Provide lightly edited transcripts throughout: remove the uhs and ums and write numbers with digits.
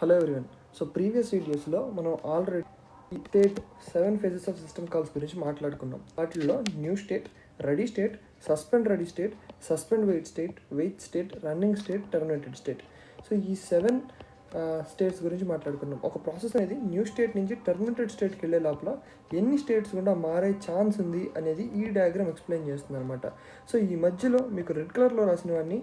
Hello everyone. So previous వీడియోస్లో మనం already state 7 phases of system calls గురించి మాట్లాడుకున్నాం. వాటిల్లో new state, ready state, suspend ready state, suspend wait state, running state, terminated state. So ఈ 7 states గురించి మాట్లాడుకున్నాం. ఒక ప్రాసెస్ అనేది న్యూ స్టేట్ నుంచి టర్మినేటెడ్ స్టేట్కి వెళ్ళే లోపల ఎన్ని స్టేట్స్ కూడా మారే ఛాన్స్ ఉంది అనేది ఈ డయాగ్రామ్ ఎక్స్ప్లెయిన్ చేస్తుంది అనమాట. సో ఈ మధ్యలో మీకు రెడ్ కలర్లో రాసినవన్నీ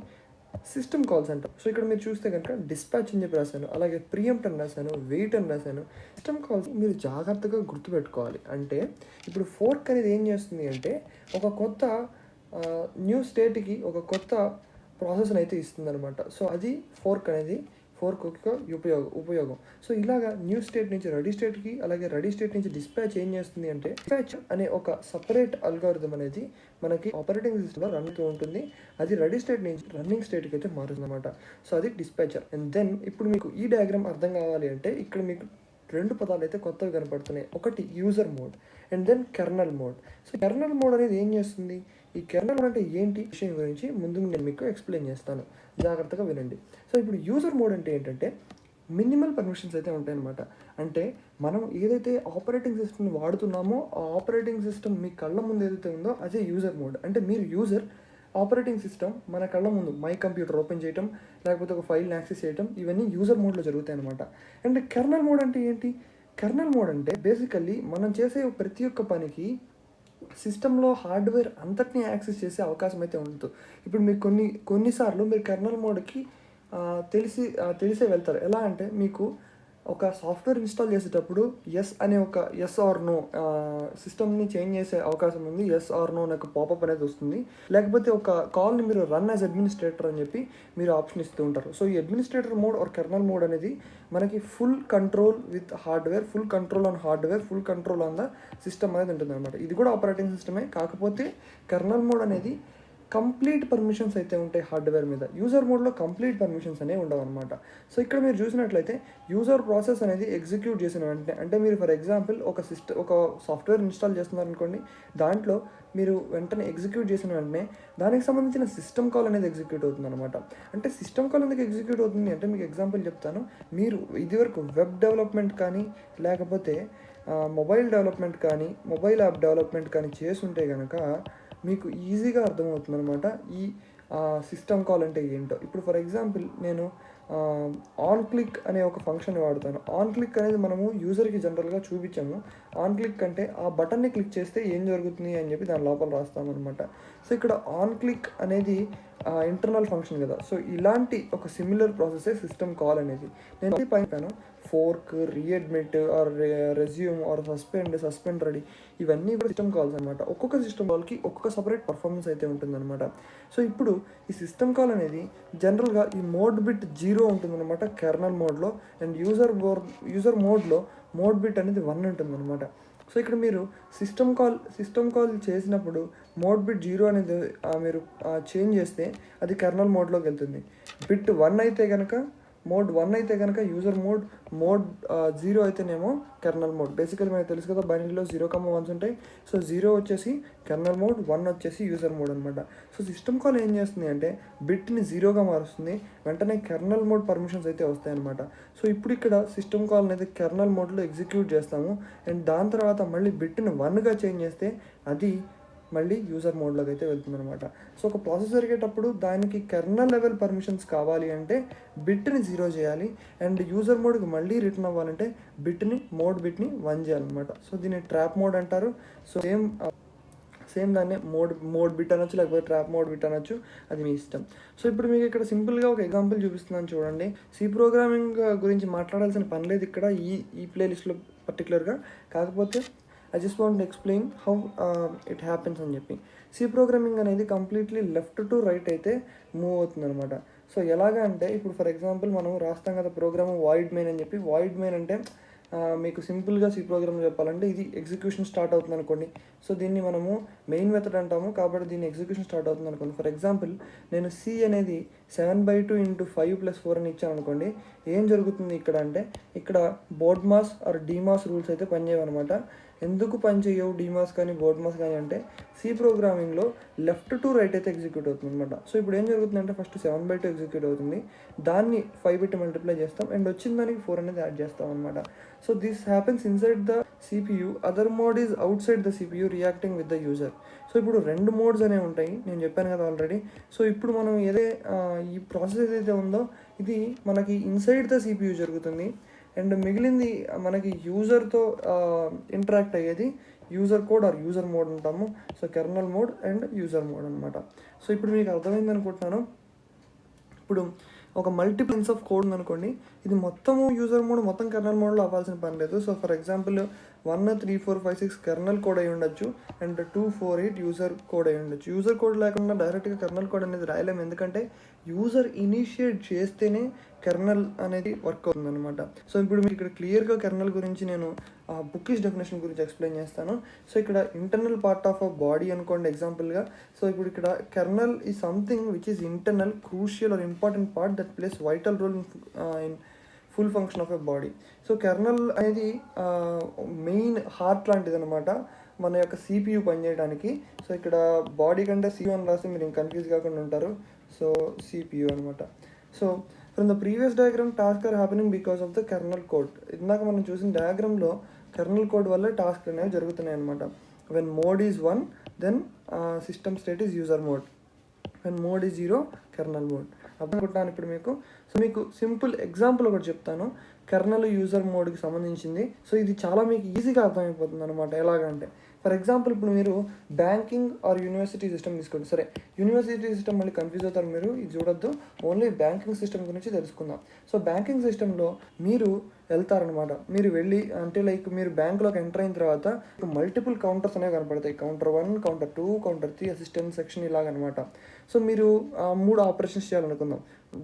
సిస్టమ్ కాల్స్ అంటాం. సో ఇక్కడ మీరు చూస్తే కనుక డిస్పాచ్ అని చెప్పి రాశాను, అలాగే ప్రియంప్ట్ అని రాశాను, వెయిట్ అని రాశాను. సిస్టమ్ కాల్స్ మీరు జాగ్రత్తగా గుర్తుపెట్టుకోవాలి. అంటే ఇప్పుడు ఫోర్క్ అనేది ఏం చేస్తుంది అంటే ఒక కొత్త న్యూ స్టేట్కి ఒక కొత్త ప్రాసెస్ని అయితే ఇస్తుంది అనమాట. సో అది ఫోర్క్ యొక్క ఉపయోగం. సో ఇలాగా న్యూ స్టేట్ నుంచి రెడీ స్టేట్కి, అలాగే రెడీ స్టేట్ నుంచి డిస్పాచ్ ఏం చేస్తుంది అంటే డిస్పాచ్ అనే ఒక సపరేట్ అల్గారిథం అనేది మనకి ఆపరేటింగ్ సిస్టమ్లో రన్ అవుతూ ఉంటుంది. అది రెడీ స్టేట్ నుంచి రన్నింగ్ స్టేట్కి అయితే మారుతుంది అనమాట. సో అది డిస్పాచర్. అండ్ దెన్ ఇప్పుడు మీకు ఈ డయాగ్రామ్ అర్థం కావాలి అంటే ఇక్కడ మీకు 2 పదాలు అయితే కొత్తవి కనపడుతున్నాయి. ఒకటి user mode and then kernel mode. So kernel mode అనేది ఏం చేస్తుంది, ఈ కెర్నల్ మోడ్ అంటే ఏంటి విషయం గురించి ముందు నేను మీకు ఎక్స్ప్లెయిన్ చేస్తాను, జాగ్రత్తగా వినండి. సో ఇప్పుడు యూజర్ మోడ్ అంటే ఏంటంటే మినిమల్ పర్మిషన్స్ అయితే ఉంటాయన్నమాట. అంటే మనం ఏదైతే ఆపరేటింగ్ సిస్టమ్ని వాడుతున్నామో ఆ ఆపరేటింగ్ సిస్టమ్ మీ కళ్ళ ముందు ఏదైతే ఉందో అదే యూజర్ మోడ్. అంటే మీరు యూజర్, ఆపరేటింగ్ సిస్టమ్ మన కళ్ళ ముందు మై కంప్యూటర్ ఓపెన్ చేయటం, లేకపోతే ఒక ఫైల్ని యాక్సెస్ చేయటం, ఇవన్నీ యూజర్ మోడ్లో జరుగుతాయి అనమాట. అండ్ కెర్నల్ మోడ్ అంటే ఏంటి? కెర్నల్ మోడ్ అంటే బేసికల్లీ మనం చేసే ప్రతి ఒక్క పనికి సిస్టంలో హార్డ్వేర్ అంతటినీ యాక్సెస్ చేసే అవకాశం అయితే ఉండదు. ఇప్పుడు మీకు కొన్నిసార్లు మీరు కెర్నల్ మోడ్కి తెలిసే వెళ్తారు. ఎలా అంటే మీకు ఒక సాఫ్ట్వేర్ ఇన్స్టాల్ చేసేటప్పుడు ఎస్ అనే ఒక ఎస్ ఆర్ నో సిస్టమ్ని చేంజ్ చేసే అవకాశం ఉంది. ఎస్ ఆర్ నో నాకు పాపప్ అనేది వస్తుంది. లేకపోతే ఒక కాల్ని మీరు రన్ యాజ్ అడ్మినిస్ట్రేటర్ అని చెప్పి మీరు ఆప్షన్ ఇస్తూ ఉంటారు. సో ఈ administrator mode or kernel mode అనేది మనకి full control with hardware, full control on hardware, full control on the system అనేది ఉంటుంది అనమాట. ఇది కూడా ఆపరేటింగ్ సిస్టమే, కాకపోతే కెర్నల్ మోడ్ అనేది కంప్లీట్ పర్మిషన్స్ అయితే ఉంటాయి హార్డ్వేర్ మీద. యూజర్ మోడ్లో కంప్లీట్ పర్మిషన్స్ అనేవి ఉండవు అనమాట. సో ఇక్కడ మీరు చూసినట్లయితే యూజర్ ప్రాసెస్ అనేది ఎగ్జిక్యూట్ చేసిన వెంటనే, అంటే మీరు ఫర్ ఎగ్జాంపుల్ ఒక సాఫ్ట్వేర్ ఇన్స్టాల్ చేస్తున్నారనుకోండి, దాంట్లో మీరు వెంటనే ఎగ్జిక్యూట్ చేసిన వెంటనే దానికి సంబంధించిన సిస్టమ్ కాల్ అనేది ఎగ్జిక్యూట్ అవుతుంది అనమాట. అంటే సిస్టమ్ కాల్ ఎందుకు ఎగ్జిక్యూట్ అవుతుంది అంటే మీకు ఎగ్జాంపుల్ చెప్తాను. మీరు ఇదివరకు వెబ్ డెవలప్మెంట్ కానీ, లేకపోతే మొబైల్ డెవలప్మెంట్ కానీ, మొబైల్ యాప్ డెవలప్మెంట్ కానీ చేస్తుంటే కనుక మీకు ఈజీగా అర్థమవుతుంది అనమాట ఈ సిస్టమ్ కాల్ అంటే ఏంటో. ఇప్పుడు ఫర్ ఎగ్జాంపుల్ నేను ఆన్ క్లిక్ అనే ఒక ఫంక్షన్ వాడతాను. ఆన్ క్లిక్ అనేది మనము యూజర్కి జనరల్గా చూపించాము. ఆన్ క్లిక్ అంటే ఆ బటన్ని క్లిక్ చేస్తే ఏం జరుగుతుంది అని చెప్పి దాని లోపల రాస్తాము అనమాట. సో ఇక్కడ ఆన్ క్లిక్ అనేది ఇంటర్నల్ ఫంక్షన్ కదా. సో ఇలాంటి ఒక సిమిలర్ ప్రాసెసే సిస్టమ్ కాల్ అనేది. నేను పైన fork, readmit or resume or suspend ready, ఇవన్నీ కూడా సిస్టమ్ కాల్స్ అనమాట. ఒక్కొక్క సిస్టమ్ కాల్కి ఒక్కొక్క సపరేట్ పర్ఫార్మెన్స్ అయితే ఉంటుందన్నమాట. సో ఇప్పుడు ఈ సిస్టమ్ కాల్ అనేది జనరల్గా ఈ మోడ్ బిట్ 0 ఉంటుందన్నమాట కెర్నల్ మోడ్లో. అండ్ యూజర్ మోడ్లో మోడ్ బిట్ అనేది 1 ఉంటుందన్నమాట. సో ఇక్కడ మీరు సిస్టమ్ కాల్ చేసినప్పుడు మోడ్ బిట్ 0 అనేది మీరు చేంజ్ చేస్తే అది కెర్నల్ మోడ్లోకి వెళ్తుంది. బిట్ 1 అయితే కనుక మోడ్ 1 అయితే కనుక యూజర్ మోడ్ 0 అయితేనేమో కెర్నల్ మోడ్. బేసికల్లీ మనకు తెలుసు కదా, బైనరీలో 0, 1 ఉంటాయి. సో 0 వచ్చేసి కెర్నల్ మోడ్, 1 వచ్చేసి యూజర్ మోడ్ అనమాట. సో సిస్టమ్ కాల్ ఏం చేస్తుంది అంటే బిట్ని 0గా మారుస్తుంది, వెంటనే కెర్నల్ మోడ్ పర్మిషన్స్ అయితే వస్తాయి అనమాట. సో ఇప్పుడు ఇక్కడ సిస్టమ్ కాల్ అనేది కెర్నల్ మోడ్లో ఎగ్జిక్యూట్ చేస్తాము. అండ్ దాని తర్వాత మళ్ళీ బిట్ని 1గా చేంజ్ చేస్తే అది మళ్ళీ యూజర్ మోడ్లోకి అయితే వెళ్తుంది అనమాట. సో ఒక ప్రాసెస్ జరిగేటప్పుడు దానికి కెర్నల్ లెవెల్ పర్మిషన్స్ కావాలి అంటే బిట్ని 0 చేయాలి. అండ్ యూజర్ మోడ్కి మళ్ళీ రిటర్న్ అవ్వాలంటే బిట్ని 1 చేయాలన్నమాట. సో దీన్ని ట్రాప్ మోడ్ అంటారు. సో సేమ్ దాన్ని మోడ్ బిట్ అనొచ్చు, లేకపోతే ట్రాప్ మోడ్ బిట్ అనొచ్చు, అది మీ ఇష్టం. సో ఇప్పుడు మీకు ఇక్కడ సింపుల్గా ఒక ఎగ్జాంపుల్ చూపిస్తున్నాను చూడండి. సి ప్రోగ్రామింగ్ గురించి మాట్లాడాల్సిన పని లేదు ఇక్కడ ఈ ప్లేలిస్ట్లో పర్టికులర్గా. కాకపోతే I just want to explain how it happens అని చెప్పి. సి ప్రోగ్రామింగ్ అనేది కంప్లీట్లీ లెఫ్ట్ టు రైట్ అయితే మూవ్ అవుతుంది అనమాట. సో ఎలాగా అంటే ఇప్పుడు ఫర్ ఎగ్జాంపుల్ మనం రాస్తాం కదా ప్రోగ్రామ్ వాయిడ్ మెయిన్ అని చెప్పి. వాయిడ్ మెయిన్ అంటే మీకు సింపుల్గా సి ప్రోగ్రామ్ చెప్పాలంటే ఇది ఎగ్జిక్యూషన్ స్టార్ట్ అవుతుంది అనుకోండి. సో దీన్ని మనము మెయిన్ మెథడ్ అంటాము, కాబట్టి దీన్ని ఎగ్జిక్యూషన్ స్టార్ట్ అవుతుంది అనుకోండి. ఫర్ ఎగ్జాంపుల్ నేను సి అనేది 7/2 × 5 + 4 అని ఇచ్చాను అనుకోండి. ఏం జరుగుతుంది ఇక్కడ అంటే ఇక్కడ బోర్డ్ మాస్ ఆర్ డిమాస్ రూల్స్ అయితే పనిచేయవు అనమాట. ఎందుకు పనిచేయవు డీమాస్ కానీ బోర్డ్మాస్ కానీ అంటే సి ప్రోగ్రామింగ్లో లెఫ్ట్ టు రైట్ అయితే ఎగ్జిక్యూట్ అవుతుంది అనమాట. సో ఇప్పుడు ఏం జరుగుతుందంటే ఫస్ట్ 7/2 ఎగ్జిక్యూట్ అవుతుంది, దాన్ని 5 పెట్టి మల్టిప్లై చేస్తాం అండ్ వచ్చిన దానికి 4 అనేది యాడ్ చేస్తాం అనమాట. So this happens inside the CPU, other mode is out side the CPU reacting with the user. So ఇప్పుడు 2 మోడ్స్ అనేవి ఉంటాయి, నేను చెప్పాను కదా ఆల్రెడీ. సో ఇప్పుడు మనం ఈ ప్రాసెస్ ఏదైతే ఉందో ఇది మనకి ఇన్సైడ్ ద CPU జరుగుతుంది అండ్ మిగిలింది మనకి యూజర్తో ఇంటరాక్ట్ అయ్యేది user code or user mode అంటాము. So kernel mode and user mode అనమాట. సో ఇప్పుడు మీకు అర్థమైంది అనుకుంటున్నాను. ఇప్పుడు ఒక మల్టిపుల్స్ ఆఫ్ కోడ్ ఉందనుకోండి, ఇది మొత్తము యూజర్ మోడ్ మొత్తం కెర్నల్ మోడ్లో అవ్వాల్సిన పని లేదు. So for example 1, 3, 4, 5, 6 kernel code అయి ఉండొచ్చు అండ్ 2, 4, 8 యూజర్ కోడ్ అయి ఉండొచ్చు. యూజర్ కోడ్ లేకుండా డైరెక్ట్గా కెర్నల్ కోడ్ అనేది రాయలేము, ఎందుకంటే యూజర్ ఇనిషియేట్ చేస్తేనే కెర్నల్ అనేది వర్క్ అవుతుంది అనమాట. సో ఇప్పుడు మీకు ఇక్కడ క్లియర్గా కెర్నల్ గురించి నేను బుకిష్ డెఫినేషన్ గురించి ఎక్స్ప్లెయిన్ చేస్తాను. సో ఇక్కడ internal part of a body అనుకోండి ఎగ్జాంపుల్గా. సో ఇప్పుడు ఇక్కడ కెర్నల్ ఈ something which is internal, crucial or important part that plays vital role in full function of a body. So kernel అనేది main heart లాంటిది అనమాట మన యొక్క CPU పనిచేయడానికి. సో ఇక్కడ బాడీ కంటే CPU అని రాస్తే మీరు కన్ఫ్యూజ్ కాకుండా ఉంటారు. సో CPU అనమాట. So from the previous diagram task are happening because of the kernel code. ఇందాక మనం చూసిన డయాగ్రామ్లో కెర్నల్ కోడ్ వల్ల టాస్క్ అనేవి జరుగుతున్నాయి అనమాట. When mode is 1 then system state is user mode, when mode is 0 kernel mode. అర్థం ఇప్పుడు మీకు. సో మీకు సింపుల్ ఎగ్జాంపుల్ ఒకటి చెప్తాను కెర్నల్ యూజర్ మోడ్కి సంబంధించింది. సో ఇది చాలా మీకు ఈజీగా అర్థమైపోతుంది అనమాట. ఎలాగంటే ఫర్ ఎగ్జాంపుల్ ఇప్పుడు మీరు బ్యాంకింగ్ ఆర్ యూనివర్సిటీ సిస్టమ్ తీసుకోండి. సరే యూనివర్సిటీ సిస్టమ్ మళ్ళీ కన్ఫ్యూజ్ అవుతారు మీరు, ఇది చూడొద్దు, ఓన్లీ బ్యాంకింగ్ సిస్టమ్ గురించి తెలుసుకుందాం. సో బ్యాంకింగ్ సిస్టంలో మీరు వెళ్తారనమాట. మీరు వెళ్ళి అంటే లైక్ మీరు బ్యాంకులోకి ఎంటర్ అయిన తర్వాత మల్టిపుల్ కౌంటర్స్ అనేవి కనపడతాయి. Counter 1, counter 2, counter 3, assistant section ఇలాగనమాట. సో మీరు 3 ఆపరేషన్స్ చేయాలనుకుందాం.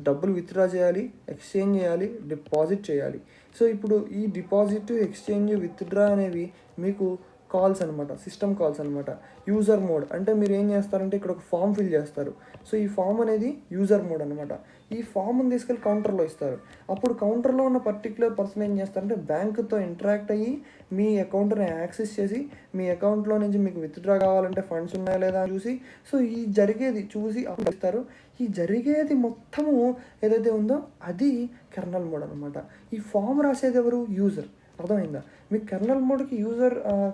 డబ్బులు విత్డ్రా చేయాలి, ఎక్స్చేంజ్ చేయాలి, డిపాజిట్ చేయాలి. సో ఇప్పుడు ఈ డిపాజిట్, ఎక్స్చేంజ్, విత్డ్రా అనేవి మీకు కాల్స్ అనమాట, సిస్టమ్ కాల్స్ అనమాట. యూజర్ మోడ్ అంటే మీరు ఏం చేస్తారంటే ఇక్కడ ఒక ఫామ్ ఫిల్ చేస్తారు. సో ఈ ఫామ్ అనేది యూజర్ మోడ్ అనమాట. ఈ ఫామ్ని తీసుకెళ్ళి కౌంటర్లో ఇస్తారు. అప్పుడు కౌంటర్లో ఉన్న పర్టికులర్ పర్సన్ ఏం చేస్తారంటే బ్యాంకుతో ఇంటరాక్ట్ అయ్యి మీ అకౌంట్ని యాక్సెస్ చేసి మీ అకౌంట్లో నుంచి మీకు విత్డ్రా కావాలంటే ఫండ్స్ ఉన్నాయా లేదా అని చూసి సో ఈ జరిగేది చూసి అప్పుడు ఇస్తారు. ఈ జరిగేది మొత్తము ఏదైతే ఉందో అది కెర్నల్ మోడ్ అనమాట. ఈ ఫామ్ రాసేది ఎవరు? యూజర్. అర్థమైందా? మీ కెర్నల్ మోడ్కి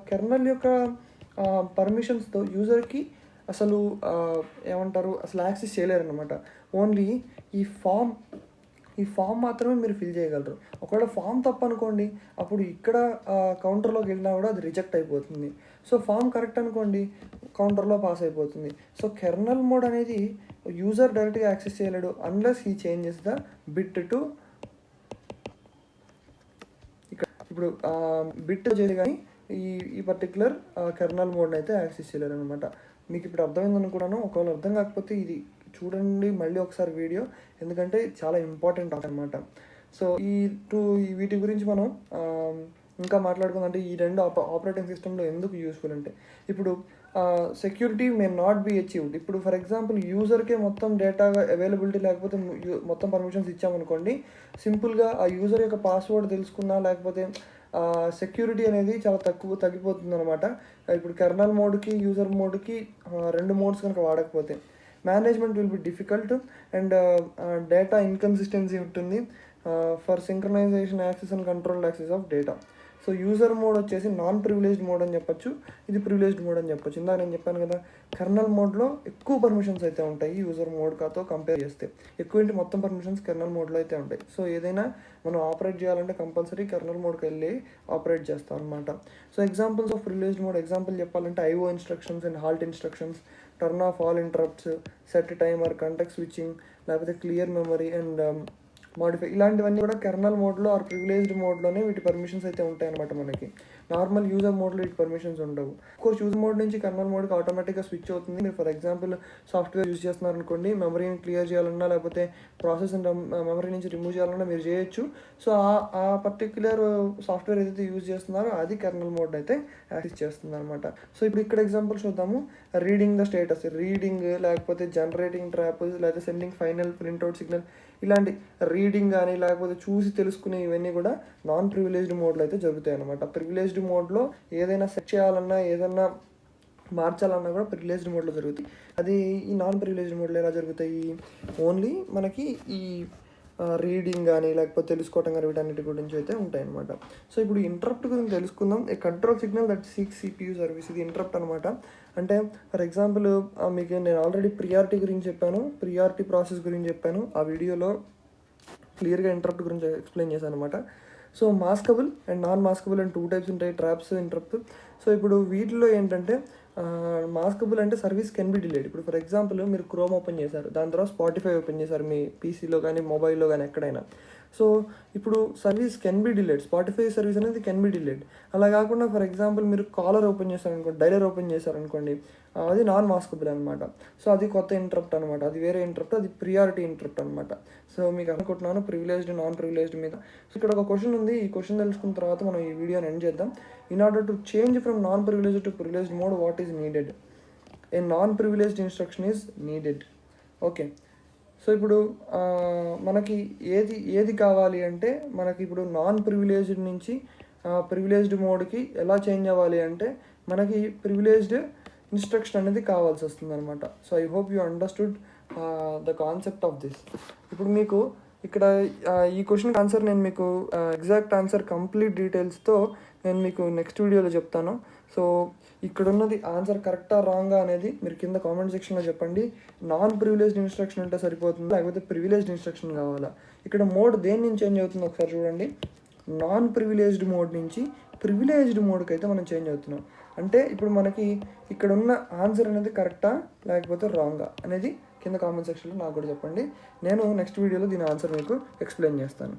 కెర్నల్ యొక్క పర్మిషన్స్తో యూజర్కి అసలు ఏమంటారు అసలు యాక్సెస్ చేయలేరన్నమాట. ఓన్లీ ఈ ఫామ్ మాత్రమే మీరు ఫిల్ చేయగలరు. ఒకవేళ ఫామ్ తప్పనుకోండి అప్పుడు ఇక్కడ కౌంటర్లోకి వెళ్ళినా కూడా అది రిజెక్ట్ అయిపోతుంది. సో ఫామ్ కరెక్ట్ అనుకోండి కౌంటర్లో పాస్ అయిపోతుంది. సో కెర్నల్ మోడ్ అనేది యూజర్ డైరెక్ట్గా యాక్సెస్ చేయలేడు unless he changes the bit to ఇప్పుడు బిట్ చేసి కానీ ఈ పర్టికులర్ కెర్నల్ మోడ్ని అయితే యాక్సెస్ చేయలేరు అనమాట. మీకు ఇప్పుడు అర్థమైంది అనుకున్నాను. ఒకవేళ అర్థం కాకపోతే ఇది చూడండి మళ్ళీ ఒకసారి వీడియో, ఎందుకంటే చాలా ఇంపార్టెంట్ అనమాట. సో వీటి గురించి మనం ఇంకా మాట్లాడుకుందాం. అంటే ఈ 2 ఆపరేటింగ్ సిస్టంలో ఎందుకు యూస్ఫుల్ అంటే ఇప్పుడు security may not be achieved. ఇప్పుడు ఫర్ ఎగ్జాంపుల్ యూజర్కే మొత్తం డేటా అవైలబిలిటీ లేకపోతే మొత్తం పర్మిషన్స్ ఇచ్చామనుకోండి, సింపుల్గా ఆ యూజర్ యొక్క పాస్వర్డ్ తెలుసుకున్నా లేకపోతే సెక్యూరిటీ అనేది చాలా తగ్గిపోతుంది అనమాట. ఇప్పుడు కెర్నల్ మోడ్కి యూజర్ మోడ్కి 2 మోడ్స్ కనుక వాడకపోతే management will be difficult and data inconsistency ఉంటుంది for synchronization access and controlled access of data. So user mode వచ్చేసి నాన్ ప్రివిలేజ్డ్ మోడ్ అని చెప్పొచ్చు, ఇది ప్రివిలేజ్డ్ మోడ్ అని చెప్పొచ్చు. ఇందాక నేను చెప్పాను కదా కెర్నల్ మోడ్లో ఎక్కువ పర్మిషన్స్ అయితే ఉంటాయి యూజర్ మోడ్ కాతో కంపేర్ చేస్తే. ఎక్కువ మొత్తం పర్మిషన్స్ కెర్నల్ మోడ్లో అయితే ఉంటాయి. సో ఏదైనా మనం ఆపరేట్ చేయాలంటే కంపల్సరీ కెర్నల్ మోడ్కి వెళ్ళి ఆపరేట్ చేస్తాం అనమాట. So examples of privileged mode example చెప్పాలంటే IO instructions and halt instructions, turn off all interrupts, set timer, context switching, లేకపోతే క్లియర్ మెమరీ అండ్ మోడిఫై, ఇలాంటివన్నీ కూడా కెర్నల్ మోడ్లో ఆర్ ప్రివిలేజ్డ్ మోడ్లోనే వీటి పర్మిషన్స్ అయితే ఉంటాయి అనమాట. మనకి నార్మల్ యూజర్ మోడ్లో వీటి పర్మిషన్స్ ఉండవు. కోర్స్ యూజర్ మోడ్ నుంచి కెర్నల్ మోడ్కి ఆటోమేటిక్గా స్విచ్ అవుతుంది. మీరు ఫర్ ఎగ్జాంపుల్ సాఫ్ట్వేర్ యూజ్ చేస్తున్నారు అనుకోండి, మెమరీని క్లియర్ చేయాలన్నా లేకపోతే ప్రాసెస్ మెమరీ నుంచి రిమూవ్ చేయాలన్నా మీరు చేయొచ్చు. సో ఆ పర్టిక్యులర్ సాఫ్ట్వేర్ ఏదైతే యూజ్ చేస్తున్నారో అది కెర్నల్ మోడ్ అయితే యాక్సెస్ చేస్తుంది అనమాట. సో ఇప్పుడు ఇక్కడ ఎగ్జాంపుల్ చూద్దాము. రీడింగ్ ద స్టేటస్, రీడింగ్ లేకపోతే జనరేటింగ్ ట్రాప్ లేకపోతే సెండింగ్ ఫైనల్ ప్రింట్అవుట్ సిగ్నల్, ఇలాంటి రీడింగ్ కానీ లేకపోతే చూసి తెలుసుకునే ఇవన్నీ కూడా నాన్ ప్రివిలేజ్డ్ మోడ్లో అయితే జరుగుతాయి అనమాట. ప్రివిలేజ్డ్ మోడ్లో ఏదైనా సెట్ చేయాలన్నా ఏదైనా మార్చాలన్నా కూడా ప్రివిలేజ్డ్ మోడ్లో జరుగుతాయి. అది ఈ నాన్ ప్రివిలేజ్డ్ మోడ్లో ఎలా జరుగుతాయి, ఓన్లీ మనకి ఈ రీడింగ్ కానీ లేకపోతే తెలుసుకోవటం కానీ వీటన్నిటి గురించి అయితే ఉంటాయి అనమాట. సో ఇప్పుడు ఇంటరప్ట్ గురించి తెలుసుకుందాం. A control signal that seeks CPU service, ఇది ఇంటరప్ట్ అనమాట. అంటే ఫర్ ఎగ్జాంపుల్ మీకు నేను ఆల్రెడీ ప్రియారిటీ గురించి చెప్పాను, ప్రియారిటీ ప్రాసెస్ గురించి చెప్పాను. ఆ వీడియోలో క్లియర్గా ఇంటరప్ట్ గురించి ఎక్స్ప్లెయిన్ చేశాను అనమాట. So maskable and non maskable and 2 types ఉంటాయి, ట్రాప్స్, ఇంటరప్ట్. సో ఇప్పుడు వీటిలో ఏంటంటే మాస్కబుల్ అంటే సర్వీస్ కెన్ బి డిలేడ్. ఇప్పుడు ఫర్ ఎగ్జాంపుల్ మీరు క్రోమ్ ఓపెన్ చేశారు, దాని తర్వాత స్పాటిఫై ఓపెన్ చేశారు మీ పీసీలో కానీ మొబైల్లో కానీ ఎక్కడైనా. సో ఇప్పుడు service can be delayed, Spotify service అనేది కెన్ బి డిలేడ్. అలా కాకుండా ఫర్ ఎగ్జాంపుల్ మీరు కాలర్ ఓపెన్ చేశారనుకోండి, డైలర్ ఓపెన్ చేశారనుకోండి, అది నాన్ మాస్కబుల్ అనమాట. సో అది కొత్త ఇంటరప్ట్ అనమాట, అది వేరే ఇంటరప్ట్, అది ప్రియారిటీ ఇంటరప్ట్ అనమాట. సో మీకు అనుకుంటున్నాను ప్రివిలేజ్డ్ నాన్ ప్రివిలేజ్డ్ మీద. సో ఇక్కడ ఒక క్వశ్చన్ ఉంది, ఈ క్వశ్చన్ తెలుసుకున్న తర్వాత మనం ఈ వీడియోని ఎండ్ చేద్దాం. In order to change from non privileged to privileged mode, what is needed? A non privileged instruction is needed. Okay, so ఇప్పుడు మనకి ఏది కావాలి అంటే, మనకి ఇప్పుడు నాన్ ప్రివిలేజ్డ్ నుంచి ప్రివిలేజ్డ్ మోడ్కి ఎలా చేంజ్ అవ్వాలి అంటే మనకి ప్రివిలేజ్డ్ ఇన్స్ట్రక్షన్ అనేది కావాల్సి వస్తుంది అనమాట. So I hope you understood the concept of this. ఇప్పుడు మీకు ఇక్కడ ఈ క్వశ్చన్ ఆన్సర్ నేను మీకు ఎగ్జాక్ట్ ఆన్సర్ కంప్లీట్ డీటెయిల్స్తో నేను మీకు నెక్స్ట్ వీడియోలో చెప్తాను. సో ఇక్కడ ఉన్నది ఆన్సర్ కరెక్టా రాంగా అనేది మీరు కింద కామెంట్ సెక్షన్లో చెప్పండి. నాన్ ప్రివిలేజ్డ్ ఇన్స్ట్రక్షన్ అంటే సరిపోతుందా లేకపోతే ప్రివిలేజ్డ్ ఇన్స్ట్రక్షన్ కావాలా? ఇక్కడ మోడ్ దేని నుంచి చేంజ్ అవుతుందో ఒకసారి చూడండి. నాన్ ప్రివిలేజ్డ్ మోడ్ నుంచి ప్రివిలేజ్డ్ మోడ్కి అయితే మనం చేంజ్ అవుతున్నాం. అంటే ఇప్పుడు మనకి ఇక్కడ ఉన్న ఆన్సర్ అనేది కరెక్టా లేకపోతే రాంగా అనేది కింద కామెంట్ సెక్షన్లో నాకు కూడా చెప్పండి. నేను నెక్స్ట్ వీడియోలో దీని ఆన్సర్ మీకు ఎక్స్ప్లెయిన్ చేస్తాను.